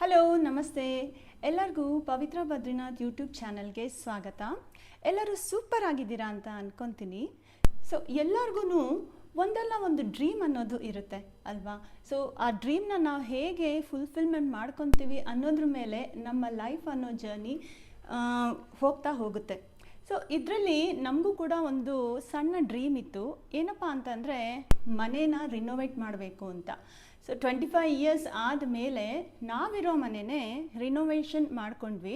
Hello ನಮಸ್ತೆ ಎಲ್ಲರಿಗೂ ಪವಿತ್ರ Badrinath YouTube ಚಾನಲ್ಗೆ ಸ್ವಾಗತ. ಎಲ್ಲರೂ ಸೂಪರ್ ಆಗಿದ್ದೀರಾ ಅಂತ ಅನ್ಕೊತೀನಿ. ಸೊ ಎಲ್ಲರಿಗೂ ಒಂದಲ್ಲ ಒಂದು ಡ್ರೀಮ್ ಅನ್ನೋದು ಇರುತ್ತೆ ಅಲ್ವಾ? ಸೊ ಆ ಡ್ರೀಮ್ನ ನಾವು ಹೇಗೆ ಫುಲ್ಫಿಲ್ಮೆಂಟ್ ಮಾಡ್ಕೊತೀವಿ ಅನ್ನೋದ್ರ ಮೇಲೆ ನಮ್ಮ ಲೈಫ್ ಅನ್ನೋ ಜರ್ನಿ ಹೋಗ್ತಾ ಹೋಗುತ್ತೆ. ಸೊ ಇದರಲ್ಲಿ ನಮಗೂ ಕೂಡ ಒಂದು ಸಣ್ಣ ಡ್ರೀಮ್ ಇತ್ತು. ಏನಪ್ಪ ಅಂತಂದರೆ ಮನೇನ ರಿನೋವೇಟ್ ಮಾಡಬೇಕು ಅಂತ. ಸೊ 25 ಇಯರ್ಸ್ ಆದಮೇಲೆ ನಾವಿರೋ ಮನೆಯೇ ರಿನೋವೇಷನ್ ಮಾಡ್ಕೊಂಡ್ವಿ.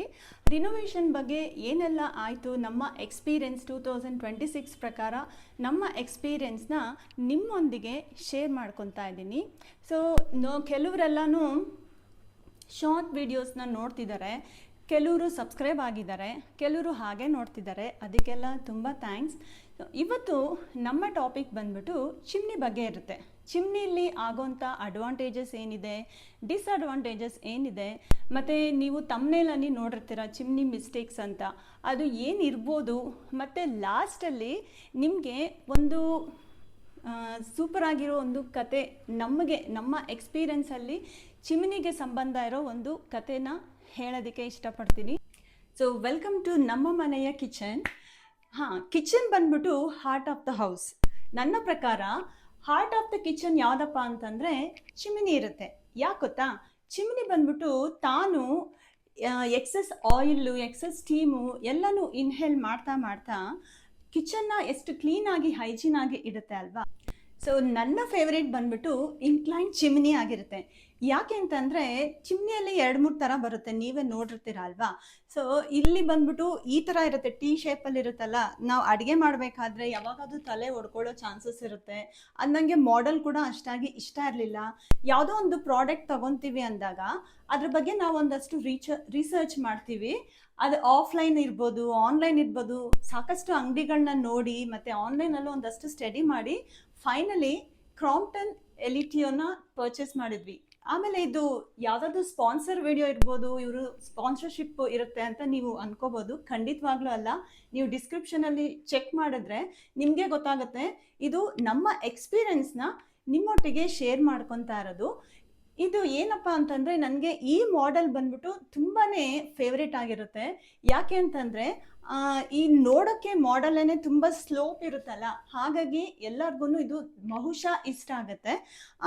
ರಿನೋವೇಷನ್ ಬಗ್ಗೆ ಏನೆಲ್ಲ ಆಯಿತು, ನಮ್ಮ ಎಕ್ಸ್ಪೀರಿಯೆನ್ಸ್ 2026 ಪ್ರಕಾರ ನಮ್ಮ ಎಕ್ಸ್ಪೀರಿಯೆನ್ಸ್ನ ನಿಮ್ಮೊಂದಿಗೆ ಶೇರ್ ಮಾಡ್ಕೊತಾ ಇದ್ದೀನಿ. ಸೊ ಕೆಲವರೆಲ್ಲನೂ ಶಾರ್ಟ್ ವಿಡಿಯೋಸ್ನ ನೋಡ್ತಿದ್ದಾರೆ, ಕೆಲವರು ಸಬ್ಸ್ಕ್ರೈಬ್ ಆಗಿದ್ದಾರೆ, ಕೆಲವರು ಹಾಗೆ ನೋಡ್ತಿದ್ದಾರೆ. ಅದಕ್ಕೆಲ್ಲ ತುಂಬ ಥ್ಯಾಂಕ್ಸ್. ಇವತ್ತು ನಮ್ಮ ಟಾಪಿಕ್ ಬಂದ್ಬಿಟ್ಟು ಚಿಮ್ನಿ ಬಗ್ಗೆ ಇರುತ್ತೆ. ಚಿಮ್ನಿಲಿ ಆಗೋಂಥ ಅಡ್ವಾಂಟೇಜಸ್ ಏನಿದೆ, ಡಿಸ್ಅಡ್ವಾಂಟೇಜಸ್ ಏನಿದೆ, ಮತ್ತು ನೀವು ತಮ್ನೇಲಲ್ಲಿ ನೋಡಿರ್ತೀರ ಚಿಮ್ನಿ ಮಿಸ್ಟೇಕ್ಸ್ ಅಂತ, ಅದು ಏನಿರ್ಬೋದು. ಮತ್ತು ಲಾಸ್ಟಲ್ಲಿ ನಿಮಗೆ ಒಂದು ಸೂಪರ್ ಆಗಿರೋ ಒಂದು ಕತೆ, ನಮ್ಮ ಎಕ್ಸ್ಪೀರಿಯೆನ್ಸಲ್ಲಿ ಚಿಮ್ನಿಗೆ ಸಂಬಂಧ ಇರೋ ಒಂದು ಕತೆನ ಹೇಳೋದಕ್ಕೆ ಇಷ್ಟಪಡ್ತೀನಿ. ಸೊ ವೆಲ್ಕಮ್ ಟು ನಮ್ಮ ಮನೆಯ ಕಿಚನ್. ಕಿಚನ್ ಬಂದ್ಬಿಟ್ಟು ಹಾರ್ಟ್ ಆಫ್ ದ ಹೌಸ್. ನನ್ನ ಪ್ರಕಾರ ಹಾರ್ಟ್ ಆಫ್ ದ ಕಿಚನ್ ಯಾವುದಪ್ಪ ಅಂತಂದರೆ ಚಿಮ್ನಿ ಇರುತ್ತೆ. ಯಾಕೆ ಗೊತ್ತಾ? ಚಿಮ್ನಿ ಬಂದ್ಬಿಟ್ಟು ತಾನು ಎಕ್ಸಸ್ ಆಯಿಲ್ಲು, ಎಕ್ಸಸ್ ಸ್ಟೀಮು ಎಲ್ಲನೂ ಇನ್ಹೇಲ್ ಮಾಡ್ತಾ ಮಾಡ್ತಾ ಕಿಚನ್ನ ಎಷ್ಟು ಕ್ಲೀನಾಗಿ ಹೈಜೀನ್ ಆಗಿ ಇಡುತ್ತೆ ಅಲ್ವಾ? ಸೊ ನನ್ನ ಫೇವ್ರೇಟ್ ಬಂದ್ಬಿಟ್ಟು ಇನ್ಕ್ಲೈನ್ ಚಿಮ್ನಿ ಆಗಿರುತ್ತೆ. ಯಾಕೆ ಅಂತಂದರೆ ಚಿಮ್ನಿಯಲ್ಲಿ 2-3 ಥರ ಬರುತ್ತೆ, ನೀವೇ ನೋಡಿರ್ತೀರ ಅಲ್ವಾ? ಸೊ ಇಲ್ಲಿ ಬಂದ್ಬಿಟ್ಟು ಈ ಥರ ಇರುತ್ತೆ, ಟಿ ಶೇಪಲ್ಲಿ ಇರುತ್ತಲ್ಲ. ನಾವು ಅಡುಗೆ ಮಾಡಬೇಕಾದ್ರೆ ಯಾವಾಗಾದ್ರೂ ತಲೆ ಹೊಡ್ಕೊಳ್ಳೋ ಚಾನ್ಸಸ್ ಇರುತ್ತೆ. ಅದು ನನಗೆ ಮಾಡೆಲ್ ಕೂಡ ಅಷ್ಟಾಗಿ ಇಷ್ಟ ಇರಲಿಲ್ಲ. ಯಾವುದೋ ಒಂದು ಪ್ರಾಡಕ್ಟ್ ತೊಗೊತೀವಿ ಅಂದಾಗ ಅದ್ರ ಬಗ್ಗೆ ನಾವು ಒಂದಷ್ಟು ರಿಸರ್ಚ್ ಮಾಡ್ತೀವಿ. ಅದು ಆಫ್ಲೈನ್ ಇರ್ಬೋದು, ಆನ್ಲೈನ್ ಇರ್ಬೋದು, ಸಾಕಷ್ಟು ಅಂಗಡಿಗಳನ್ನ ನೋಡಿ ಮತ್ತು ಆನ್ಲೈನಲ್ಲೂ ಒಂದಷ್ಟು ಸ್ಟಡಿ ಮಾಡಿ ಫೈನಲಿ ಕ್ರಾಂಪ್ಟನ್ ಎಲಿಟಿಯೋನ ಪರ್ಚೇಸ್ ಮಾಡಿದ್ವಿ. ಆಮೇಲೆ ಇದು ಯಾವುದಾದ್ರು ಸ್ಪಾನ್ಸರ್ ವಿಡಿಯೋ ಇರ್ಬೋದು, ಇವರು ಸ್ಪಾನ್ಸರ್ಶಿಪ್ ಇರುತ್ತೆ ಅಂತ ನೀವು ಅನ್ಕೋಬೋದು. ಖಂಡಿತವಾಗ್ಲೂ ಅಲ್ಲ. ನೀವು ಡಿಸ್ಕ್ರಿಪ್ಷನಲ್ಲಿ ಚೆಕ್ ಮಾಡಿದ್ರೆ ನಿಮಗೆ ಗೊತ್ತಾಗುತ್ತೆ. ಇದು ನಮ್ಮ ಎಕ್ಸ್ಪೀರಿಯೆನ್ಸ್ನ ನಿಮ್ಮೊಟ್ಟಿಗೆ ಶೇರ್ ಮಾಡ್ಕೊತಾ ಇರೋದು. ಇದು ಏನಪ್ಪ ಅಂತಂದರೆ ನನಗೆ ಈ ಮಾಡೆಲ್ ಬಂದ್ಬಿಟ್ಟು ತುಂಬಾ ಫೇವ್ರೇಟ್ ಆಗಿರುತ್ತೆ. ಯಾಕೆ ಅಂತಂದರೆ ಈ ನೋಡೋಕ್ಕೆ ಮಾಡೆಲ್ಲೇ ತುಂಬ ಸ್ಲೋಪ್ ಇರುತ್ತಲ್ಲ, ಹಾಗಾಗಿ ಎಲ್ಲರಿಗೂ ಇದು ಬಹುಶಃ ಇಷ್ಟ ಆಗುತ್ತೆ.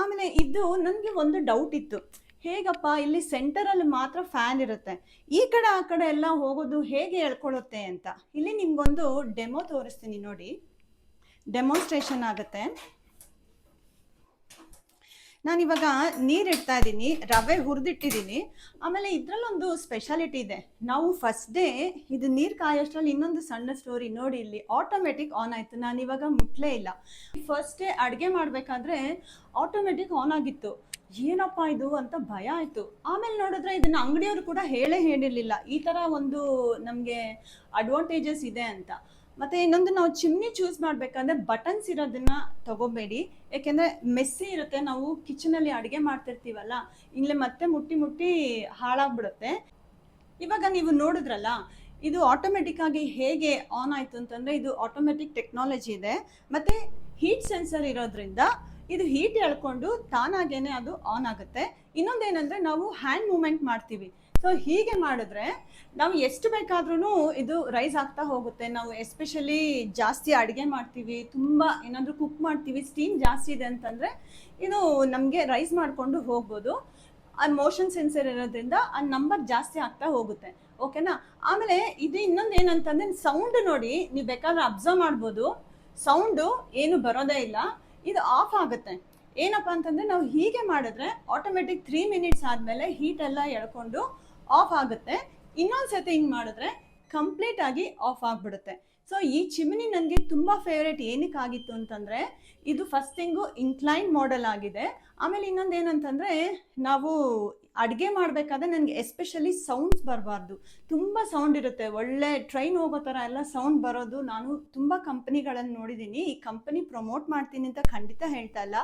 ಆಮೇಲೆ ಇದು ನನಗೆ ಒಂದು ಡೌಟ್ ಇತ್ತು, ಹೇಗಪ್ಪ ಇಲ್ಲಿ ಸೆಂಟರಲ್ಲಿ ಮಾತ್ರ ಫ್ಯಾನ್ ಇರುತ್ತೆ, ಈ ಕಡೆ ಆ ಕಡೆ ಎಲ್ಲ ಹೋಗೋದು ಹೇಗೆ ಹೇಳ್ಕೊಳ್ಳುತ್ತೆ ಅಂತ. ಇಲ್ಲಿ ನಿಮ್ಗೊಂದು ಡೆಮೋ ತೋರಿಸ್ತೀನಿ ನೋಡಿ, ಡೆಮೋನ್ಸ್ಟ್ರೇಷನ್ ಆಗುತ್ತೆ. ನಾನಿವಾಗ ನೀರು ಇಡ್ತಾ ಇದ್ದೀನಿ, ರವೆ ಹುರಿದಿಟ್ಟಿದ್ದೀನಿ. ಆಮೇಲೆ ಇದರಲ್ಲೊಂದು ಸ್ಪೆಷಾಲಿಟಿ ಇದೆ. ನಾವು ಫಸ್ಟ್ ಡೇ ಇದು ನೀರು ಕಾಯೋಷ್ಟರಲ್ಲಿ ಇನ್ನೊಂದು ಸಣ್ಣ ಸ್ಟೋರಿ ನೋಡಿ. ಇಲ್ಲಿ ಆಟೋಮೆಟಿಕ್ ಆನ್ ಆಯಿತು, ನಾನಿವಾಗ ಮುಟ್ಲೇ ಇಲ್ಲ. ಫಸ್ಟ್ ಡೇ ಅಡುಗೆ ಮಾಡಬೇಕಾದ್ರೆ ಆಟೋಮೆಟಿಕ್ ಆನ್ ಆಗಿತ್ತು. ಏನಪ್ಪ ಇದು ಅಂತ ಭಯ ಆಯಿತು. ಆಮೇಲೆ ನೋಡಿದ್ರೆ ಇದನ್ನು ಅಂಗಡಿಯವರು ಕೂಡ ಹೇಳಿರಲಿಲ್ಲ ಈ ಥರ ಒಂದು ನಮಗೆ ಅಡ್ವಾಂಟೇಜಸ್ ಇದೆ ಅಂತ. ಮತ್ತು ಇನ್ನೊಂದು, ನಾವು ಚಿಮ್ನಿ ಚೂಸ್ ಮಾಡಬೇಕಂದ್ರೆ ಬಟನ್ಸ್ ಇರೋದನ್ನ ತಗೋಬೇಡಿ, ಯಾಕೆಂದರೆ ಮೆಸ್ಸಿ ಇರುತ್ತೆ. ನಾವು ಕಿಚನಲ್ಲಿ ಅಡುಗೆ ಮಾಡ್ತಿರ್ತೀವಲ್ಲ, ಇಲ್ಲೇ ಮತ್ತೆ ಮುಟ್ಟಿ ಹಾಳಾಗ್ಬಿಡುತ್ತೆ. ಇವಾಗ ನೀವು ನೋಡಿದ್ರಲ್ಲ, ಇದು ಆಟೋಮೆಟಿಕ್ ಆಗಿ ಹೇಗೆ ಆನ್ ಆಯಿತು ಅಂತಂದರೆ ಇದು ಆಟೋಮೆಟಿಕ್ ಟೆಕ್ನಾಲಜಿ ಇದೆ. ಮತ್ತು ಹೀಟ್ ಸೆನ್ಸರ್ ಇರೋದ್ರಿಂದ ಇದು ಹೀಟ್ ಎಳ್ಕೊಂಡು ತಾನಾಗೇನೆ ಅದು ಆನ್ ಆಗುತ್ತೆ. ಇನ್ನೊಂದೇನೆಂದರೆ ನಾವು ಹ್ಯಾಂಡ್ ಮೂಮೆಂಟ್ ಮಾಡ್ತೀವಿ. ಸೊ ಹೀಗೆ ಮಾಡಿದ್ರೆ ನಾವು ಎಷ್ಟು ಬೇಕಾದ್ರೂ ಇದು ರೈಸ್ ಆಗ್ತಾ ಹೋಗುತ್ತೆ. ನಾವು ಎಸ್ಪೆಷಲಿ ಜಾಸ್ತಿ ಅಡುಗೆ ಮಾಡ್ತೀವಿ, ತುಂಬ ಏನಾದರೂ ಕುಕ್ ಮಾಡ್ತೀವಿ, ಸ್ಟೀಮ್ ಜಾಸ್ತಿ ಇದೆ ಅಂತಂದರೆ ಇದು ನಮಗೆ ರೈಸ್ ಮಾಡಿಕೊಂಡು ಹೋಗ್ಬೋದು. ಆ ಮೋಷನ್ ಸೆನ್ಸರ್ ಇರೋದ್ರಿಂದ ಆ ನಂಬರ್ ಜಾಸ್ತಿ ಆಗ್ತಾ ಹೋಗುತ್ತೆ. ಓಕೆನಾ? ಆಮೇಲೆ ಇದು ಇನ್ನೊಂದು ಏನಂತಂದರೆ ಸೌಂಡ್ ನೋಡಿ, ನೀವು ಬೇಕಾದ್ರೆ ಅಬ್ಸರ್ವ್ ಮಾಡ್ಬೋದು, ಸೌಂಡು ಏನು ಬರೋದೇ ಇಲ್ಲ, ಇದು ಆಫ್ ಆಗುತ್ತೆ. ಏನಪ್ಪ ಅಂತಂದರೆ ನಾವು ಹೀಗೆ ಮಾಡಿದ್ರೆ ಆಟೋಮೆಟಿಕ್ 3 ಮಿನಿಟ್ಸ್ ಆದಮೇಲೆ ಹೀಟ್ ಎಲ್ಲ ಎಳ್ಕೊಂಡು ಆಫ್ ಆಗುತ್ತೆ. ಇನ್ನೊಂದು ಸತಿ ಹಿಂಗೆ ಮಾಡಿದ್ರೆ ಕಂಪ್ಲೀಟ್ ಆಗಿ ಆಫ್ ಆಗಿಬಿಡುತ್ತೆ. ಸೊ ಈ ಚಿಮ್ನಿ ನನಗೆ ತುಂಬ ಫೇವ್ರೇಟ್. ಏನಕ್ಕಾಗಿತ್ತು ಅಂತಂದರೆ ಇದು ಫಸ್ಟ್ ಥಿಂಗು ಇನ್ಕ್ಲೈನ್ ಮಾಡೆಲ್ ಆಗಿದೆ. ಆಮೇಲೆ ಇನ್ನೊಂದು ಏನಂತಂದರೆ ನಾವು ಅಡುಗೆ ಮಾಡಬೇಕಾದ್ರೆ ನನಗೆ ಎಸ್ಪೆಷಲಿ ಸೌಂಡ್ಸ್ ಬರಬಾರ್ದು. ತುಂಬ ಸೌಂಡ್ ಇರುತ್ತೆ, ಒಳ್ಳೆ ಟ್ರೈನ್ ಹೋಗೋ ಥರ ಎಲ್ಲ ಸೌಂಡ್ ಬರೋದು. ನಾನು ತುಂಬ ಕಂಪ್ನಿಗಳನ್ನು ನೋಡಿದ್ದೀನಿ. ಈ ಕಂಪನಿ ಪ್ರಮೋಟ್ ಮಾಡ್ತೀನಿ ಅಂತ ಖಂಡಿತ ಹೇಳ್ತಾ ಇಲ್ಲ.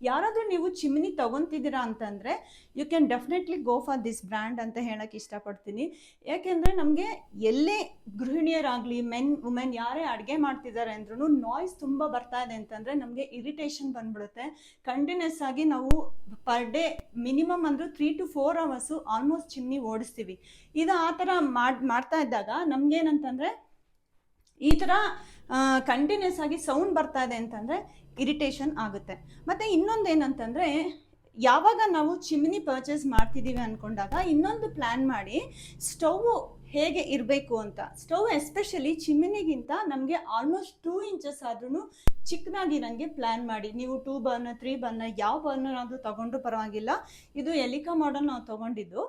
ಯಾರಾದರೂ ನೀವು ಚಿಮ್ನಿ ತೊಗೊತಿದ್ದೀರಾ ಅಂತಂದರೆ you can definitely go for this brand ಅಂತ ಹೇಳೋಕ್ಕೆ ಇಷ್ಟಪಡ್ತೀನಿ. ಯಾಕೆಂದರೆ ನಮಗೆ ಎಲ್ಲೇ ಗೃಹಿಣಿಯರಾಗಲಿ ವುಮೆನ್ ಯಾರೇ ಅಡುಗೆ ಮಾಡ್ತಿದ್ದಾರೆ ಅಂದ್ರೂ ನಾಯ್ಸ್ ತುಂಬ ಬರ್ತಾ ಇದೆ ಅಂತಂದರೆ ನಮಗೆ ಇರಿಟೇಷನ್ ಬಂದ್ಬಿಡುತ್ತೆ. ಕಂಟಿನ್ಯೂಸ್ ಆಗಿ ನಾವು ಪರ್ ಡೇ ಮಿನಿಮಮ್ ಅಂದರೂ 3 to 4 hours ಆಲ್ಮೋಸ್ಟ್ ಚಿಮ್ನಿ ಓಡಿಸ್ತೀವಿ. ಇದು ಆ ಥರ ಮಾಡ್ತಾ ಇದ್ದಾಗ ನಮಗೇನಂತಂದರೆ ಈ ಥರ ಕಂಟಿನ್ಯೂಸ್ ಆಗಿ ಸೌಂಡ್ ಬರ್ತಾ ಇದೆ ಅಂತಂದರೆ ಇರಿಟೇಷನ್ ಆಗುತ್ತೆ. ಮತ್ತು ಇನ್ನೊಂದೇನಂತಂದರೆ ಯಾವಾಗ ನಾವು ಚಿಮ್ನಿ ಪರ್ಚೇಸ್ ಮಾಡ್ತಿದ್ದೀವಿ ಅಂದ್ಕೊಂಡಾಗ ಇನ್ನೊಂದು ಪ್ಲ್ಯಾನ್ ಮಾಡಿ ಸ್ಟವ್ ಹೇಗೆ ಇರಬೇಕು ಅಂತ. ಸ್ಟವ್ ಎಸ್ಪೆಷಲಿ ಚಿಮ್ನಿಗಿಂತ ನಮಗೆ ಆಲ್ಮೋಸ್ಟ್ 2 inches ಆದ್ರೂ ಚಿಕ್ಕದಾಗಿರಂಗೆ ಪ್ಲ್ಯಾನ್ ಮಾಡಿ. ನೀವು 2 burner 3 burner ಯಾವ ಬರ್ನರ್ ಆದರೂ ತೊಗೊಂಡ್ರೂ ಪರವಾಗಿಲ್ಲ. ಇದು ಎಲಿಕಾ ಮಾಡೆಲ್ ನಾವು ತೊಗೊಂಡಿದ್ದು.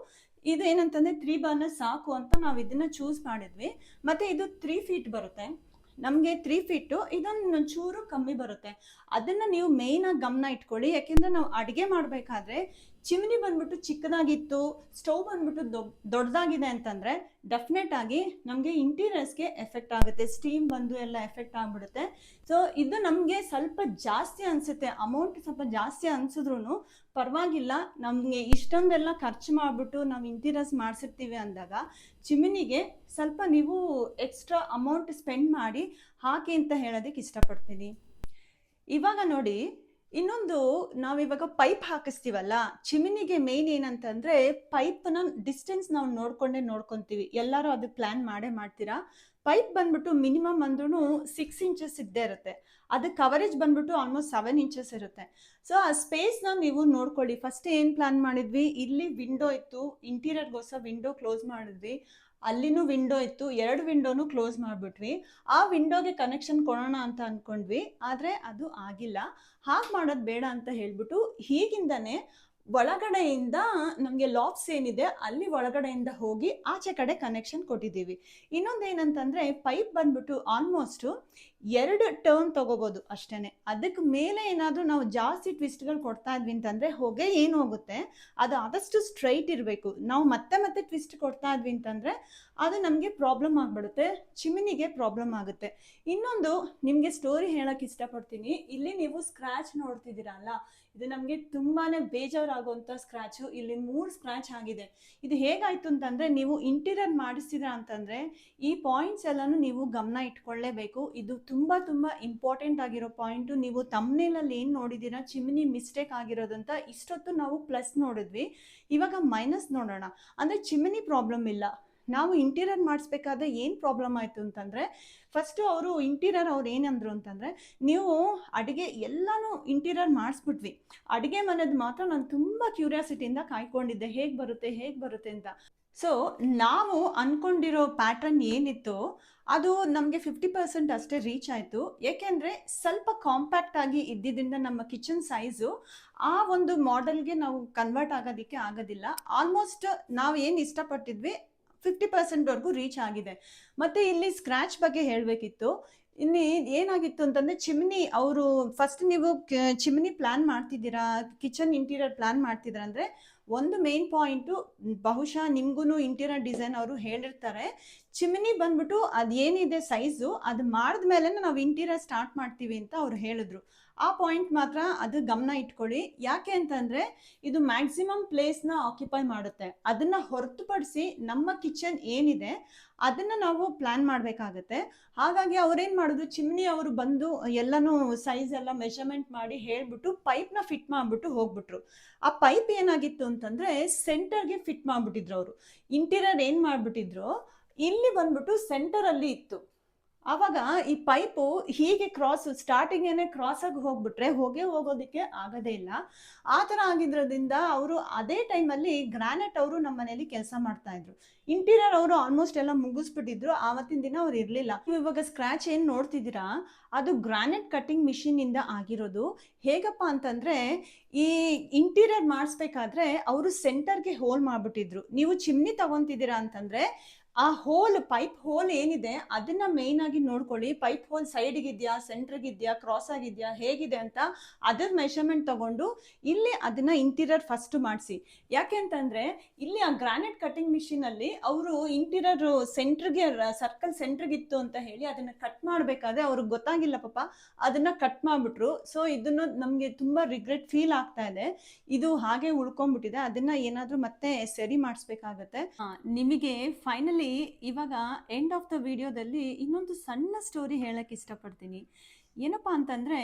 ಇದು ಏನಂತಂದರೆ 3 burner ಸಾಕು ಅಂತ ನಾವು ಇದನ್ನು ಚೂಸ್ ಮಾಡಿದ್ವಿ. ಮತ್ತು ಇದು 3 feet ಬರುತ್ತೆ ನಮಗೆ. 3 feet ಇದೊಂದು ಚೂರು ಕಮ್ಮಿ ಬರುತ್ತೆ. ಅದನ್ನು ನೀವು ಮೇಯ್ನಾಗಿ ಗಮನ ಇಟ್ಕೊಳ್ಳಿ. ಯಾಕೆಂದರೆ ನಾವು ಅಡುಗೆ ಮಾಡಬೇಕಾದ್ರೆ ಚಿಮ್ನಿ ಬಂದ್ಬಿಟ್ಟು ಚಿಕ್ಕದಾಗಿತ್ತು, ಸ್ಟವ್ ಬಂದ್ಬಿಟ್ಟು ದೊಡ್ಡದಾಗಿದೆ ಅಂತಂದರೆ ಡೆಫಿನೆಟ್ ಆಗಿ ನಮಗೆ ಇಂಟೀರಿಯರ್ಸ್ಗೆ ಎಫೆಕ್ಟ್ ಆಗುತ್ತೆ, ಸ್ಟೀಮ್ ಬಂದು ಎಲ್ಲ ಎಫೆಕ್ಟ್ ಆಗಿಬಿಡುತ್ತೆ. ಸೊ ಇದು ನಮಗೆ ಸ್ವಲ್ಪ ಜಾಸ್ತಿ ಅನಿಸುತ್ತೆ, ಅಮೌಂಟ್ ಸ್ವಲ್ಪ ಜಾಸ್ತಿ ಅನಿಸಿದ್ರೂ ಪರವಾಗಿಲ್ಲ. ನಮಗೆ ಇಷ್ಟೊಂದೆಲ್ಲ ಖರ್ಚು ಮಾಡಿಬಿಟ್ಟು ನಾವು ಇಂಟೀರಿಯರ್ಸ್ ಮಾಡಿಸಿರ್ತೀವಿ ಅಂದಾಗ ಚಿಮ್ನಿಗೆ ಸ್ವಲ್ಪ ನೀವು ಎಕ್ಸ್ಟ್ರಾ ಅಮೌಂಟ್ ಸ್ಪೆಂಡ್ ಮಾಡಿ ಹಾಕಿ ಅಂತ ಹೇಳೋದಕ್ಕೆ ಇಷ್ಟಪಡ್ತೀನಿ. ಇವಾಗ ನೋಡಿ, ಇನ್ನೊಂದು ನಾವಿವಾಗ ಪೈಪ್ ಹಾಕಿಸ್ತೀವಲ್ಲ ಚಿಮ್ನಿಗೆ ಮೇನ್ ಏನಂತಂದರೆ ಪೈಪ್ನ ಡಿಸ್ಟೆನ್ಸ್ ನಾವು ನೋಡ್ಕೊತೀವಿ. ಎಲ್ಲರೂ ಅದು ಪ್ಲ್ಯಾನ್ ಮಾಡ್ತೀರಾ. ಪೈಪ್ ಬಂದ್ಬಿಟ್ಟು ಮಿನಿಮಮ್ ಅಂದ್ರೂ 6 inches ಇದ್ದೇ ಇರುತ್ತೆ. ಅದು ಕವರೇಜ್ ಬಂದ್ಬಿಟ್ಟು ಆಲ್ಮೋಸ್ಟ್ 7 inches ಇರುತ್ತೆ. ಸೊ ಆ ಸ್ಪೇಸ್ನ ನೀವು ನೋಡ್ಕೊಳ್ಳಿ. ಫಸ್ಟ್ ಏನು ಪ್ಲ್ಯಾನ್ ಮಾಡಿದ್ವಿ, ಇಲ್ಲಿ ವಿಂಡೋ ಇತ್ತು, ಇಂಟೀರಿಯರ್ಗೋಸ್ಕರ ವಿಂಡೋ ಕ್ಲೋಸ್ ಮಾಡಿದ್ವಿ. ಅಲ್ಲಿನೂ ವಿಂಡೋ ಇತ್ತು, 2 ವಿಂಡೋನು ಕ್ಲೋಸ್ ಮಾಡಿಬಿಟ್ವಿ. ಆ ವಿಂಡೋಗೆ ಕನೆಕ್ಷನ್ ಕೊಡೋಣ ಅಂತ ಅಂದ್ಕೊಂಡ್ವಿ, ಆದರೆ ಅದು ಆಗಿಲ್ಲ. ಹಾಗೆ ಮಾಡೋದು ಬೇಡ ಅಂತ ಹೇಳ್ಬಿಟ್ಟು ಹೀಗಿಂದನೇ ಒಳಗಡೆಯಿಂದ ನಮಗೆ ಲಾಕ್ಸ್ ಏನಿದೆ ಅಲ್ಲಿ ಒಳಗಡೆಯಿಂದ ಹೋಗಿ ಆಚೆ ಕಡೆ ಕನೆಕ್ಷನ್ ಕೊಟ್ಟಿದ್ದೀವಿ. ಇನ್ನೊಂದೇನಂತಂದರೆ ಪೈಪ್ ಬಂದ್ಬಿಟ್ಟು ಆಲ್ಮೋಸ್ಟು 2 ಟರ್ನ್ ತೊಗೋಬೋದು ಅಷ್ಟೇ. ಅದಕ್ಕೆ ಮೇಲೆ ಏನಾದರೂ ನಾವು ಜಾಸ್ತಿ ಟ್ವಿಸ್ಟ್ಗಳು ಕೊಡ್ತಾ ಇದ್ವಿ ಅಂತಂದರೆ ಹೊಗೆ ಏನು ಹೋಗುತ್ತೆ ಅದು ಆದಷ್ಟು ಸ್ಟ್ರೈಟ್ ಇರಬೇಕು. ನಾವು ಮತ್ತೆ ಟ್ವಿಸ್ಟ್ ಕೊಡ್ತಾ ಇದ್ವಿ ಅಂತಂದರೆ ಅದು ನಮಗೆ ಪ್ರಾಬ್ಲಮ್ ಆಗಿಬಿಡುತ್ತೆ, ಚಿಮ್ನಿಗೆ ಪ್ರಾಬ್ಲಮ್ ಆಗುತ್ತೆ. ಇನ್ನೊಂದು ನಿಮಗೆ ಸ್ಟೋರಿ ಹೇಳೋಕ್ಕೆ ಇಷ್ಟಪಡ್ತೀನಿ. ಇಲ್ಲಿ ನೀವು ಸ್ಕ್ರ್ಯಾಚ್ ನೋಡ್ತಿದ್ದೀರಲ್ಲ, ಇದು ನಮಗೆ ತುಂಬಾ ಬೇಜಾರಾಗುವಂಥ ಸ್ಕ್ರ್ಯಾಚು. ಇಲ್ಲಿ 3 ಸ್ಕ್ರ್ಯಾಚ್ ಆಗಿದೆ. ಇದು ಹೇಗಾಯಿತು ಅಂತಂದರೆ ನೀವು ಇಂಟೀರಿಯರ್ ಮಾಡಿಸ್ತೀರಾ ಅಂತಂದರೆ ಈ ಪಾಯಿಂಟ್ಸ್ ಎಲ್ಲನೂ ನೀವು ಗಮನ ಇಟ್ಕೊಳ್ಳೇಬೇಕು. ಇದು ತುಂಬ ಇಂಪಾರ್ಟೆಂಟ್ ಆಗಿರೋ ಪಾಯಿಂಟು. ನೀವು ತಮ್ನೇಲಲ್ಲಿ ಏನು ನೋಡಿದ್ದೀರಾ ಚಿಮ್ನಿ ಮಿಸ್ಟೇಕ್ ಆಗಿರೋದಂತ, ಇಷ್ಟೊತ್ತು ನಾವು ಪ್ಲಸ್ ನೋಡಿದ್ವಿ, ಇವಾಗ ಮೈನಸ್ ನೋಡೋಣ. ಅಂದರೆ ಚಿಮ್ನಿ ಪ್ರಾಬ್ಲಮ್ ಇಲ್ಲ. ನಾವು ಇಂಟೀರಿಯರ್ ಮಾಡಿಸ್ಬೇಕಾದ್ರೆ ಏನು ಪ್ರಾಬ್ಲಮ್ ಆಯಿತು ಅಂತಂದರೆ ಫಸ್ಟು ಅವ್ರು ಏನಂದ್ರು ಅಂತಂದರೆ ನೀವು ಅಡುಗೆ ಎಲ್ಲನೂ ಇಂಟೀರಿಯರ್ ಮಾಡಿಸ್ಬಿಟ್ವಿ, ಅಡುಗೆ ಮನೆದು ಮಾತ್ರ ನಾನು ತುಂಬ ಕ್ಯೂರಿಯಾಸಿಟಿಯಿಂದ ಕಾಯ್ಕೊಂಡಿದ್ದೆ ಹೇಗೆ ಬರುತ್ತೆ ಅಂತ. ಸೊ ನಾವು ಅಂದ್ಕೊಂಡಿರೋ ಪ್ಯಾಟ್ರನ್ ಏನಿತ್ತು ಅದು ನಮಗೆ 50% ಅಷ್ಟೇ ರೀಚ್ ಆಯಿತು. ಏಕೆಂದರೆ ಸ್ವಲ್ಪ ಕಾಂಪ್ಯಾಕ್ಟ್ ಆಗಿ ಇದ್ದಿದ್ದರಿಂದ ನಮ್ಮ ಕಿಚನ್ ಸೈಜು ಆ ಒಂದು ಮಾಡೆಲ್ಗೆ ನಾವು ಕನ್ವರ್ಟ್ ಆಗೋದಕ್ಕೆ ಆಗೋದಿಲ್ಲ. ಆಲ್ಮೋಸ್ಟ್ ನಾವು ಏನು ಇಷ್ಟಪಟ್ಟಿದ್ವಿ 50%ವರೆಗೂ ರೀಚ್ ಆಗಿದೆ. ಮತ್ತು ಇಲ್ಲಿ ಸ್ಕ್ರ್ಯಾಚ್ ಬಗ್ಗೆ ಹೇಳಬೇಕಿತ್ತು. ಇಲ್ಲಿ ಏನಾಗಿತ್ತು ಅಂತಂದರೆ ಚಿಮ್ನಿ ಅವರು ಫಸ್ಟ್ ನೀವು ಚಿಮ್ನಿ ಪ್ಲ್ಯಾನ್ ಮಾಡ್ತಿದ್ದೀರಾ, ಕಿಚನ್ ಇಂಟೀರಿಯರ್ ಪ್ಲ್ಯಾನ್ ಮಾಡ್ತಿದ್ದೀರಾ ಅಂದರೆ ಒಂದು ಮೇನ್ ಪಾಯಿಂಟು ಬಹುಶಃ ನಿಮಗೂ ಇಂಟೀರಿಯರ್ ಡಿಸೈನ್ ಅವರು ಹೇಳಿರ್ತಾರೆ, ಚಿಮ್ನಿ ಬಂದ್ಬಿಟ್ಟು ಅದೇನಿದೆ ಸೈಜು ಅದು ಮಾಡಿದ್ಮೇಲೆ ನಾವು ಇಂಟೀರಿಯರ್ ಸ್ಟಾರ್ಟ್ ಮಾಡ್ತೀವಿ ಅಂತ ಅವ್ರು ಹೇಳಿದ್ರು. ಆ ಪಾಯಿಂಟ್ ಮಾತ್ರ ಅದು ಗಮನ ಇಟ್ಕೊಳ್ಳಿ. ಯಾಕೆ ಅಂತಂದರೆ ಇದು ಮ್ಯಾಕ್ಸಿಮಮ್ ಪ್ಲೇಸ್ನ ಆಕ್ಯುಪೈ ಮಾಡುತ್ತೆ. ಅದನ್ನು ಹೊರತುಪಡಿಸಿ ನಮ್ಮ ಕಿಚನ್ ಏನಿದೆ ಅದನ್ನು ನಾವು ಪ್ಲ್ಯಾನ್ ಮಾಡಬೇಕಾಗತ್ತೆ. ಹಾಗಾಗಿ ಅವ್ರೇನು ಮಾಡಿದ್ರು, ಚಿಮ್ನಿ ಅವರು ಬಂದು ಎಲ್ಲನೂ ಸೈಜ್ ಎಲ್ಲ ಮೆಷರ್ಮೆಂಟ್ ಮಾಡಿ ಹೇಳಿಬಿಟ್ಟು ಪೈಪ್ನ ಫಿಟ್ ಮಾಡಿಬಿಟ್ಟು ಹೋಗ್ಬಿಟ್ರು. ಆ ಪೈಪ್ ಏನಾಗಿತ್ತು ಅಂತಂದರೆ ಸೆಂಟರ್ಗೆ ಫಿಟ್ ಮಾಡಿಬಿಟ್ಟಿದ್ರು ಅವರು. ಇಂಟೀರಿಯರ್ ಏನು ಮಾಡಿಬಿಟ್ಟಿದ್ರು, ಇಲ್ಲಿ ಬಂದ್ಬಿಟ್ಟು ಸೆಂಟರಲ್ಲಿ ಇತ್ತು. ಆವಾಗ ಈ ಪೈಪು ಹೀಗೆ ಸ್ಟಾರ್ಟಿಂಗೇನೆ ಕ್ರಾಸಾಗಿ ಹೋಗ್ಬಿಟ್ರೆ ಹೊಗೆ ಹೋಗೋದಕ್ಕೆ ಆಗೋದೇ ಇಲ್ಲ. ಆ ಥರ ಆಗಿದ್ರಿಂದ ಅವರು ಅದೇ ಟೈಮಲ್ಲಿ ಗ್ರಾನೈಟ್ ಅವರು ನಮ್ಮ ಮನೇಲಿ ಕೆಲಸ ಮಾಡ್ತಾಯಿದ್ರು. ಇಂಟೀರಿಯರ್ ಅವರು ಆಲ್ಮೋಸ್ಟ್ ಎಲ್ಲ ಮುಗಿಸ್ಬಿಟ್ಟಿದ್ರು. ಆವತ್ತಿನ ದಿನ ಅವ್ರು ಇರಲಿಲ್ಲ. ಇವಾಗ ಸ್ಕ್ರ್ಯಾಚ್ ಏನು ನೋಡ್ತಿದ್ದೀರಾ ಅದು ಗ್ರಾನೈಟ್ ಕಟ್ಟಿಂಗ್ ಮಿಷಿನಿಂದ ಆಗಿರೋದು. ಹೇಗಪ್ಪ ಅಂತಂದರೆ ಈ ಇಂಟೀರಿಯರ್ ಮಾಡಿಸ್ಬೇಕಾದ್ರೆ ಅವರು ಸೆಂಟರ್ಗೆ ಹೋಲ್ ಮಾಡ್ಬಿಟ್ಟಿದ್ರು. ನೀವು ಚಿಮ್ನಿ ತಗೊಂತಿದ್ದೀರಾ ಅಂತಂದ್ರೆ ಆ ಹೋಲ್, ಪೈಪ್ ಹೋಲ್ ಏನಿದೆ ಅದನ್ನ ಮೇನ್ ಆಗಿ ನೋಡ್ಕೊಳ್ಳಿ. ಪೈಪ್ ಹೋಲ್ ಸೈಡ್ಗಿದ್ಯಾ, ಸೆಂಟ್ರಿಗಿದ್ಯಾ, ಕ್ರಾಸ್ ಆಗಿದ್ಯಾ, ಹೇಗಿದೆ ಅಂತ ಅದರ ಮೆಷರ್ಮೆಂಟ್ ತಗೊಂಡು ಇಲ್ಲಿ ಅದನ್ನ ಇಂಟೀರಿಯರ್ ಫಸ್ಟ್ ಮಾಡಿಸಿ. ಯಾಕೆ ಅಂತಂದ್ರೆ ಇಲ್ಲಿ ಆ ಗ್ರಾನೈಟ್ ಕಟಿಂಗ್ ಮಿಷಿನ್ ಅಲ್ಲಿ ಅವರು ಇಂಟೀರಿಯರ್ ಸೆಂಟ್ರಿಗೆ, ಸರ್ಕಲ್ ಸೆಂಟ್ರಿಗೆ ಇತ್ತು ಅಂತ ಹೇಳಿ ಅದನ್ನ ಕಟ್ ಮಾಡ್ಬೇಕಾದ್ರೆ ಅವ್ರಿಗೆ ಗೊತ್ತಾಗಿಲ್ಲ ಪಾಪ, ಅದನ್ನ ಕಟ್ ಮಾಡ್ಬಿಟ್ರು. ಸೊ ಇದನ್ನ ನಮ್ಗೆ ತುಂಬಾ ರಿಗ್ರೆಟ್ ಫೀಲ್ ಆಗ್ತಾ ಇದೆ. ಇದು ಹಾಗೆ ಉಳ್ಕೊಂಡ್ಬಿಟ್ಟಿದೆ, ಅದನ್ನ ಏನಾದ್ರೂ ಮತ್ತೆ ಸರಿ ಮಾಡಿಸ್ಬೇಕಾಗತ್ತೆ. ನಿಮಗೆ ಫೈನಲಿ ಇವಾಗ ಎಂಡ್ ಆಫ್ ದ ವಿಡಿಯೋದಲ್ಲಿ ಇನ್ನೊಂದು ಸಣ್ಣ ಸ್ಟೋರಿ ಹೇಳಕ್ ಇಷ್ಟಪಡ್ತೀನಿ. ಏನಪ್ಪಾ ಅಂತಂದ್ರೆ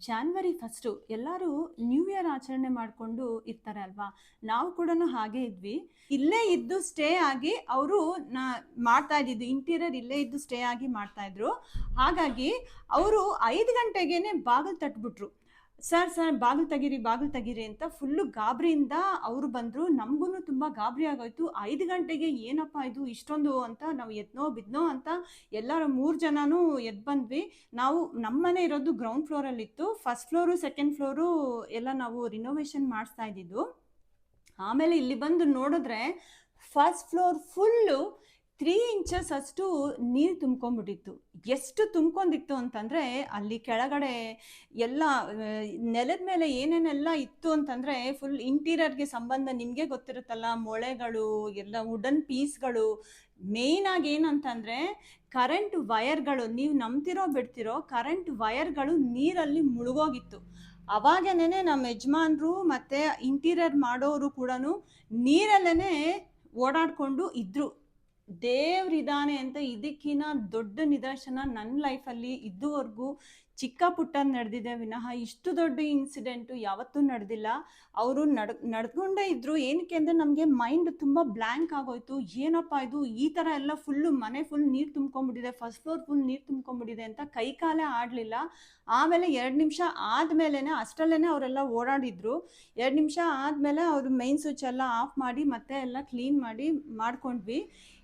ಜಾನ್ವರಿ 1 ಎಲ್ಲರೂ ನ್ಯೂ ಇಯರ್ ಆಚರಣೆ ಮಾಡ್ಕೊಂಡು ಇರ್ತಾರೆ ಅಲ್ವಾ. ನಾವು ಕೂಡ ಹಾಗೆ ಇದ್ವಿ. ಇಲ್ಲೇ ಇದ್ದು ಸ್ಟೇ ಆಗಿ ಅವರು ಮಾಡ್ತಾ ಇದ್ದಿದ್ದು ಇಂಟೀರಿಯರ್, ಇಲ್ಲೇ ಇದ್ದು ಸ್ಟೇ ಆಗಿ ಮಾಡ್ತಾ ಇದ್ರು. ಹಾಗಾಗಿ ಅವರು 5 ಗಂಟೆಗೇನೆ ಬಾಗಿಲು ತಟ್ಬಿಟ್ರು. ಸರ್ ಬಾಗಿಲು ತೆಗೀರಿ ಅಂತ ಫುಲ್ಲು ಗಾಬರಿಯಿಂದ ಅವರು ಬಂದರು. ನಮಗೂ ತುಂಬ ಗಾಬರಿ ಆಗೋಯ್ತು. 5 ಗಂಟೆಗೆ ಏನಪ್ಪ ಇದು ಇಷ್ಟೊಂದು ಅಂತ ನಾವು ಎದ್ನೋ ಬಿದ್ನೋ ಅಂತ ಎಲ್ಲರೂ 3 ಜನನೂ ಎದ್ದು ಬಂದ್ವಿ. ನಾವು ನಮ್ಮ ಮನೆ ಇರೋದು ಗ್ರೌಂಡ್ ಫ್ಲೋರಲ್ಲಿತ್ತು. ಫಸ್ಟ್ ಫ್ಲೋರು ಸೆಕೆಂಡ್ ಫ್ಲೋರು ಎಲ್ಲ ನಾವು ರಿನೋವೇಷನ್ ಮಾಡಿಸ್ತಾ ಇದ್ದಿದ್ದು. ಆಮೇಲೆ ಇಲ್ಲಿ ಬಂದು ನೋಡಿದ್ರೆ ಫಸ್ಟ್ ಫ್ಲೋರ್ ಫುಲ್ಲು 3 ಇಂಚಸ್ ಅಷ್ಟು ನೀರು ತುಂಬ್ಕೊಂಡ್ಬಿಟ್ಟಿತ್ತು. ಎಷ್ಟು ತುಂಬ್ಕೊಂಡಿತ್ತು ಅಂತಂದರೆ ಅಲ್ಲಿ ಕೆಳಗಡೆ ಎಲ್ಲ ನೆಲದ ಮೇಲೆ ಏನೇನೆಲ್ಲ ಇತ್ತು ಅಂತಂದರೆ ಫುಲ್ ಇಂಟೀರಿಯರ್ಗೆ ಸಂಬಂಧ ನಿಮಗೆ ಗೊತ್ತಿರುತ್ತಲ್ಲ, ಮೊಳೆಗಳು, ಎಲ್ಲ ವುಡನ್ ಪೀಸ್ಗಳು. ಮೇಯ್ನಾಗಿ ಏನಂತಂದರೆ ಕರೆಂಟ್ ವಯರ್ಗಳು, ನೀವು ನಂಬ್ತಿರೋ ಬಿಡ್ತಿರೋ ಕರೆಂಟ್ ವಯರ್ಗಳು ನೀರಲ್ಲಿ ಮುಳುಗೋಗಿತ್ತು. ಅವಾಗೇನೆ ನಮ್ಮ ಯಜಮಾನ್ರು ಮತ್ತು ಇಂಟೀರಿಯರ್ ಮಾಡೋರು ಕೂಡ ನೀರಲ್ಲೇ ಓಡಾಡಿಕೊಂಡು ಇದ್ದರು. ದೇವ್ರಿದಾನೆ ಅಂತ ಇದಕ್ಕಿಂತ ದೊಡ್ಡ ನಿದರ್ಶನ ನನ್ನ ಲೈಫಲ್ಲಿ ಇದುವರೆಗೂ ಚಿಕ್ಕ ಪುಟ್ಟ ನಡೆದಿದೆ ವಿನಃ ಇಷ್ಟು ದೊಡ್ಡ ಇನ್ಸಿಡೆಂಟು ಯಾವತ್ತೂ ನಡೆದಿಲ್ಲ. ಅವರು ನಡ್ಕೊಂಡೇ ಇದ್ರು. ಏನಕ್ಕೆ ಅಂದರೆ ನಮಗೆ ಮೈಂಡ್ ತುಂಬ ಬ್ಲ್ಯಾಂಕ್ ಆಗೋಯ್ತು. ಏನಪ್ಪ ಇದು ಈ ಥರ ಎಲ್ಲ ಫುಲ್ಲು ಮನೆ ಫುಲ್ ನೀರು ತುಂಬ್ಕೊಂಡ್ಬಿಟ್ಟಿದೆ, ಫಸ್ಟ್ ಫ್ಲೋರ್ ಫುಲ್ ನೀರು ತುಂಬ್ಕೊಂಡ್ಬಿಟ್ಟಿದೆ ಅಂತ ಕೈ ಕಾಲೇ ಆಡಲಿಲ್ಲ. ಆಮೇಲೆ 2 ನಿಮಿಷ ಆದಮೇಲೆ ಅಷ್ಟರಲ್ಲೇ ಅವರೆಲ್ಲ ಓಡಾಡಿದ್ರು. 2 ನಿಮಿಷ ಆದಮೇಲೆ ಅವರು ಮೈನ್ ಸ್ವಿಚ್ ಎಲ್ಲ ಆಫ್ ಮಾಡಿ ಮತ್ತೆ ಎಲ್ಲ ಕ್ಲೀನ್ ಮಾಡಿ ಮಾಡ್ಕೊಂಡ್ವಿ.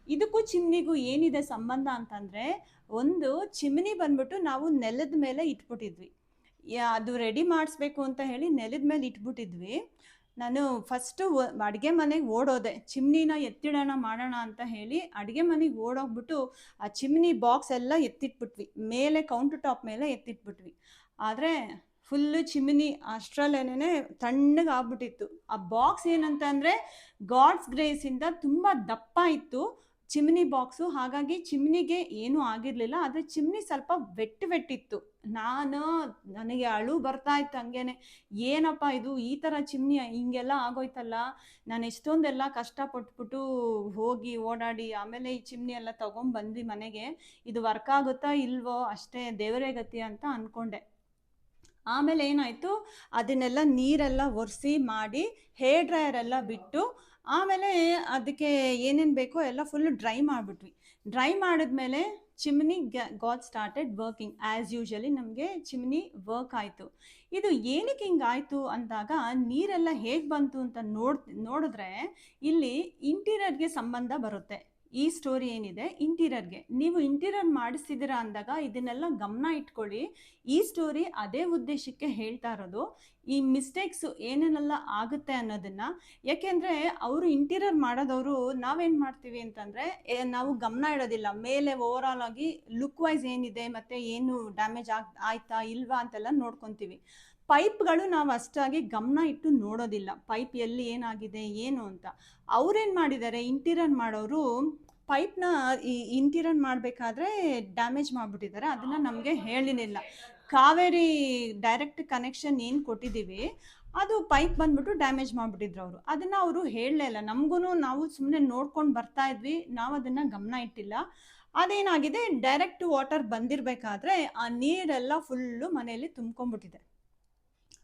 ಇದಕ್ಕೂ ಚಿಮ್ನಿಗೂ ಏನಿದೆ ಸಂಬಂಧ ಅಂತಂದರೆ, ಒಂದು ಚಿಮ್ನಿ ಬಂದ್ಬಿಟ್ಟು ನಾವು ನೆಲದ ಮೇಲೆ ಇಟ್ಬಿಟ್ಟಿದ್ವಿ. ಅದು ರೆಡಿ ಮಾಡಿಸ್ಬೇಕು ಅಂತ ಹೇಳಿ ನೆಲದ ಮೇಲೆ ಇಟ್ಬಿಟ್ಟಿದ್ವಿ. ನಾನು ಫಸ್ಟು ಅಡುಗೆ ಮನೆಗೆ ಓಡೋದೆ, ಚಿಮ್ನಿನ ಎತ್ತಿಡೋಣ ಮಾಡೋಣ ಅಂತ ಹೇಳಿ ಅಡುಗೆ ಮನೆಗೆ ಓಡೋಗ್ಬಿಟ್ಟು ಆ ಚಿಮ್ನಿ ಬಾಕ್ಸ್ ಎಲ್ಲ ಎತ್ತಿಟ್ಬಿಟ್ವಿ. ಮೇಲೆ ಕೌಂಟರ್ ಟಾಪ್ ಮೇಲೆ ಎತ್ತಿಟ್ಬಿಟ್ವಿ. ಆದರೆ ಫುಲ್ಲು ಚಿಮ್ನಿ ಅಷ್ಟರಲ್ಲೇನೆ ತಣ್ಣಗೆ ಆಗ್ಬಿಟ್ಟಿತ್ತು. ಆ ಬಾಕ್ಸ್ ಏನಂತಂದರೆ ಗಾಡ್ಸ್ ಗ್ರೇಸಿಂದ ತುಂಬ ದಪ್ಪ ಇತ್ತು ಚಿಮ್ನಿ ಬಾಕ್ಸು. ಹಾಗಾಗಿ ಚಿಮ್ನಿಗೆ ಏನೂ ಆಗಿರಲಿಲ್ಲ. ಆದರೆ ಚಿಮ್ನಿ ಸ್ವಲ್ಪ ವೆಟ್ಟಿತ್ತು. ನನಗೆ ಅಳು ಬರ್ತಾ ಇತ್ತು ಹಂಗೇನೆ. ಏನಪ್ಪ ಇದು ಈ ಥರ ಚಿಮ್ನಿ ಹಿಂಗೆಲ್ಲ ಆಗೋಯ್ತಲ್ಲ, ನಾನು ಎಷ್ಟೊಂದೆಲ್ಲ ಕಷ್ಟಪಟ್ಬಿಟ್ಟು ಹೋಗಿ ಓಡಾಡಿ ಆಮೇಲೆ ಈ ಚಿಮ್ನಿ ಎಲ್ಲ ತೊಗೊಂಬಂದ್ವಿ ಮನೆಗೆ. ಇದು ವರ್ಕ್ ಆಗುತ್ತಾ ಇಲ್ವೋ ಅಷ್ಟೇ ದೇವರೇ ಗತಿ ಅಂತ ಅಂದ್ಕೊಂಡೆ. ಆಮೇಲೆ ಏನಾಯಿತು, ಅದನ್ನೆಲ್ಲ ನೀರೆಲ್ಲ ಒರೆಸಿ ಮಾಡಿ ಹೇರ್ ಡ್ರೈಯರ್ ಎಲ್ಲ ಬಿಟ್ಟು ಆಮೇಲೆ ಅದಕ್ಕೆ ಏನೇನು ಬೇಕೋ ಎಲ್ಲ ಫುಲ್ಲು ಡ್ರೈ ಮಾಡಿಬಿಟ್ವಿ. ಡ್ರೈ ಮಾಡಿದ್ಮೇಲೆ chimney got started working as usually. ನಮಗೆ ಚಿಮ್ನಿ ವರ್ಕ್ ಆಯಿತು. ಇದು ಏನಕ್ಕೆ ಹಿಂಗಾಯಿತು ಅಂದಾಗ ನೀರೆಲ್ಲ ಹೇಗೆ ಬಂತು ಅಂತ ನೋಡಿದ್ರೆ ಇಲ್ಲಿ ಇಂಟೀರಿಯರ್ಗೆ ಸಂಬಂಧ ಬರುತ್ತೆ. ಈ ಸ್ಟೋರಿ ಏನಿದೆ ಇಂಟೀರಿಯರ್ಗೆ. ನೀವು ಇಂಟೀರಿಯರ್ ಮಾಡಿಸಿದ್ದೀರಾ ಅಂದಾಗ ಇದನ್ನೆಲ್ಲ ಗಮನ ಇಟ್ಕೊಳ್ಳಿ. ಈ ಸ್ಟೋರಿ ಅದೇ ಉದ್ದೇಶಕ್ಕೆ ಹೇಳ್ತಾ ಇರೋದು. ಈ ಮಿಸ್ಟೇಕ್ಸು ಏನೇನೆಲ್ಲ ಆಗುತ್ತೆ ಅನ್ನೋದನ್ನು. ಯಾಕೆಂದರೆ ಅವರು ಇಂಟೀರಿಯರ್ ಮಾಡೋದವರು ನಾವೇನು ಮಾಡ್ತೀವಿ ಅಂತಂದರೆ ನಾವು ಗಮನ ಇಡೋದಿಲ್ಲ. ಮೇಲೆ ಓವರಾಲ್ ಆಗಿ ಲುಕ್ ವೈಸ್ ಏನಿದೆ ಮತ್ತು ಏನು ಡ್ಯಾಮೇಜ್ ಆಯ್ತಾ ಇಲ್ವಾ ಅಂತೆಲ್ಲ ನೋಡ್ಕೊತೀವಿ. ಪೈಪ್ಗಳು ನಾವು ಅಷ್ಟಾಗಿ ಗಮನ ಇಟ್ಟು ನೋಡೋದಿಲ್ಲ, ಪೈಪ್ ಎಲ್ಲಿ ಏನಾಗಿದೆ ಏನು ಅಂತ. ಅವ್ರೇನು ಮಾಡಿದ್ದಾರೆ, ಇಂಟೀರಿಯರ್ ಮಾಡೋರು ಪೈಪ್ನ ಇಂಟೀರಿಯರ್ ಮಾಡಬೇಕಾದ್ರೆ ಡ್ಯಾಮೇಜ್ ಮಾಡಿಬಿಟ್ಟಿದ್ದಾರೆ. ಅದನ್ನು ನಮಗೆ ಹೇಳಿರಲಿಲ್ಲ. ಕಾವೇರಿ ಡೈರೆಕ್ಟ್ ಕನೆಕ್ಷನ್ ಏನು ಕೊಟ್ಟಿದ್ದೀವಿ ಅದು ಪೈಪ್ ಬಂದ್ಬಿಟ್ಟು ಡ್ಯಾಮೇಜ್ ಮಾಡಿಬಿಟ್ಟಿದ್ರು ಅವರು. ಅದನ್ನು ಅವರು ಹೇಳಲೇ ಇಲ್ಲ ನಮಗೂ. ನಾವು ಸುಮ್ಮನೆ ನೋಡ್ಕೊಂಡು ಬರ್ತಾ ಇದ್ವಿ, ನಾವು ಅದನ್ನು ಗಮನ ಇಟ್ಟಿಲ್ಲ. ಅದೇನಾಗಿದೆ, ಡೈರೆಕ್ಟ್ ವಾಟರ್ ಬಂದಿರಬೇಕಾದ್ರೆ ಆ ನೀರೆಲ್ಲ ಫುಲ್ಲು ಮನೆಯಲ್ಲಿ ತುಂಬ್ಕೊಂಡ್ಬಿಟ್ಟಿದೆ.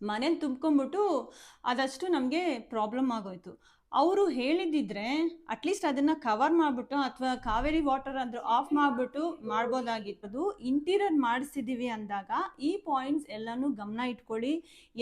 ಮನೇಲಿ ತುಂಬ್ಕೊಂಡ್ಬಿಟ್ಟು ಅದಷ್ಟು ನಮಗೆ ಪ್ರಾಬ್ಲಮ್ ಆಗೋಯ್ತು. ಅವರು ಹೇಳಿದ್ದಿದ್ರೆ ಅಟ್ಲೀಸ್ಟ್ ಅದನ್ನು ಕವರ್ ಮಾಡಿಬಿಟ್ಟು ಅಥವಾ ಕಾವೇರಿ ವಾಟರ್ ಆದರೂ ಆಫ್ ಮಾಡಿಬಿಟ್ಟು ಮಾಡ್ಬೋದಾಗಿತ್ತು. ಇಂಟೀರಿಯರ್ ಮಾಡಿಸಿದ್ದೀವಿ ಅಂದಾಗ ಈ ಪಾಯಿಂಟ್ಸ್ ಎಲ್ಲನೂ ಗಮನ ಇಟ್ಕೊಳ್ಳಿ.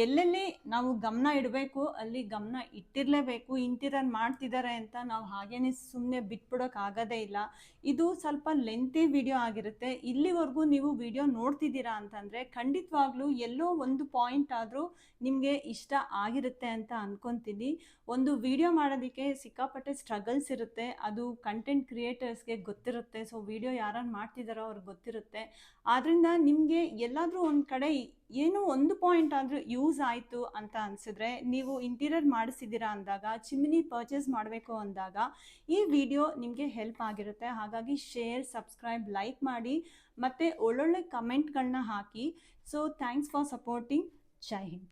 ಎಲ್ಲೆಲ್ಲಿ ನಾವು ಗಮನ ಇಡಬೇಕು ಅಲ್ಲಿ ಗಮನ ಇಟ್ಟಿರಲೇಬೇಕು. ಇಂಟೀರಿಯರ್ ಮಾಡ್ತಿದ್ದಾರೆ ಅಂತ ನಾವು ಹಾಗೇನೆ ಸುಮ್ಮನೆ ಬಿಟ್ಬಿಡೋಕ್ಕಾಗೋದೇ ಇಲ್ಲ. ಇದು ಸ್ವಲ್ಪ ಲೆಂತಿ ವಿಡಿಯೋ ಆಗಿರುತ್ತೆ. ಇಲ್ಲಿವರೆಗೂ ನೀವು ವಿಡಿಯೋ ನೋಡ್ತಿದ್ದೀರಾ ಅಂತಂದರೆ ಖಂಡಿತವಾಗ್ಲೂ ಎಲ್ಲೋ ಒಂದು ಪಾಯಿಂಟ್ ಆದರೂ ನಿಮಗೆ ಇಷ್ಟ ಆಗಿರುತ್ತೆ ಅಂತ ಅಂದ್ಕೊತೀನಿ. ಒಂದು ವಿಡಿಯೋ ಮಾಡೋದಕ್ಕೆ ಸಿಕ್ಕಾಪಟ್ಟೆ ಸ್ಟ್ರಗಲ್ಸ್ ಇರುತ್ತೆ. ಅದು ಕಂಟೆಂಟ್ ಕ್ರಿಯೇಟರ್ಸ್ಗೆ ಗೊತ್ತಿರುತ್ತೆ. ಸೊ ವಿಡಿಯೋ ಯಾರು ಮಾಡ್ತಿದ್ದಾರೋ ಅವ್ರಿಗೆ ಗೊತ್ತಿರುತ್ತೆ. ಆದ್ದರಿಂದ ನಿಮಗೆ ಎಲ್ಲಾದರೂ ಒಂದು ಕಡೆ ಏನೋ ಒಂದು ಪಾಯಿಂಟ್ ಆದರೂ ಯೂಸ್ ಆಯಿತು ಅಂತ ಅನಿಸಿದ್ರೆ, ನೀವು ಇಂಟೀರಿಯರ್ ಮಾಡಿಸಿದ್ದೀರಾ ಅಂದಾಗ, ಚಿಮ್ನಿ ಪರ್ಚೇಸ್ ಮಾಡಬೇಕು ಅಂದಾಗ ಈ ವಿಡಿಯೋ ನಿಮಗೆ ಹೆಲ್ಪ್ ಆಗಿರುತ್ತೆ. ಹಾಗಾಗಿ ಶೇರ್, ಸಬ್ಸ್ಕ್ರೈಬ್, ಲೈಕ್ ಮಾಡಿ ಮತ್ತು ಒಳ್ಳೊಳ್ಳೆ ಕಮೆಂಟ್ಗಳನ್ನ ಹಾಕಿ. So thanks for supporting. ಜೈ ಹಿಂದ್.